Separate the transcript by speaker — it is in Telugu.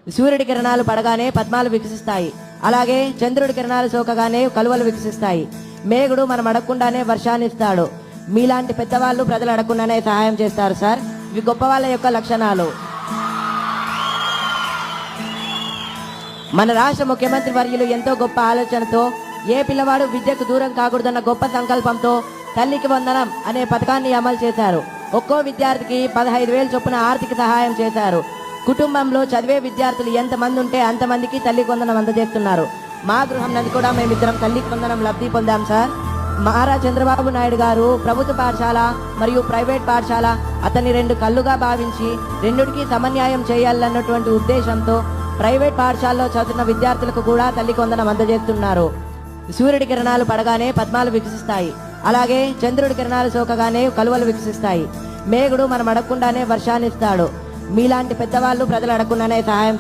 Speaker 1: సూర్యుడి కిరణాలు పడగానే పద్మాలు వికసిస్తాయి. అలాగే చంద్రుడి కిరణాలు సోకగానే కలువలు వికసిస్తాయి. మేఘుడు మనం అడగకుండానే వర్షాన్ని ఇస్తాడు. మీలాంటి పెద్దవాళ్ళు ప్రజలు అడగకుండానే సహాయం చేస్తారు సార్. ఇవి గొప్ప వాళ్ళ యొక్క లక్షణాలు. మన రాష్ట్ర ముఖ్యమంత్రి వర్యులు ఎంతో గొప్ప ఆలోచనతో ఏ పిల్లవాడు విద్యకు దూరం కాకూడదన్న గొప్ప సంకల్పంతో తల్లికి వందనం అనే పథకాన్ని అమలు చేశారు. ఒక్కో విద్యార్థికి 15,000 చొప్పున ఆర్థిక సహాయం చేశారు. కుటుంబంలో చదివే విద్యార్థులు ఎంతమంది ఉంటే అంతమందికి తల్లికి వందనం అందజేస్తున్నారు. మా గృహం నందు కూడా మేమిద్దరం తల్లికి వందనం లబ్ధి పొందాం సార్. నారా చంద్రబాబు నాయుడు గారు ప్రభుత్వ పాఠశాల మరియు ప్రైవేట్ పాఠశాల అతన్ని 2 కళ్ళుగా భావించి రెండుకి సమన్యాయం చేయాలన్నటువంటి ఉద్దేశంతో ప్రైవేట్ పాఠశాలలో చదువుతున్న విద్యార్థులకు కూడా తల్లికి వందనం అందజేస్తున్నారు. సూర్యుడి కిరణాలు పడగానే పద్మాలు వికసిస్తాయి. అలాగే చంద్రుడి కిరణాలు సోకగానే కలువలు వికసిస్తాయి. మేఘుడు మనం అడగకుండానే వర్షాన్ని ఇస్తాడు. మీలాంటి పెద్దవాళ్ళు ప్రజలు అడగకుండానే సహాయం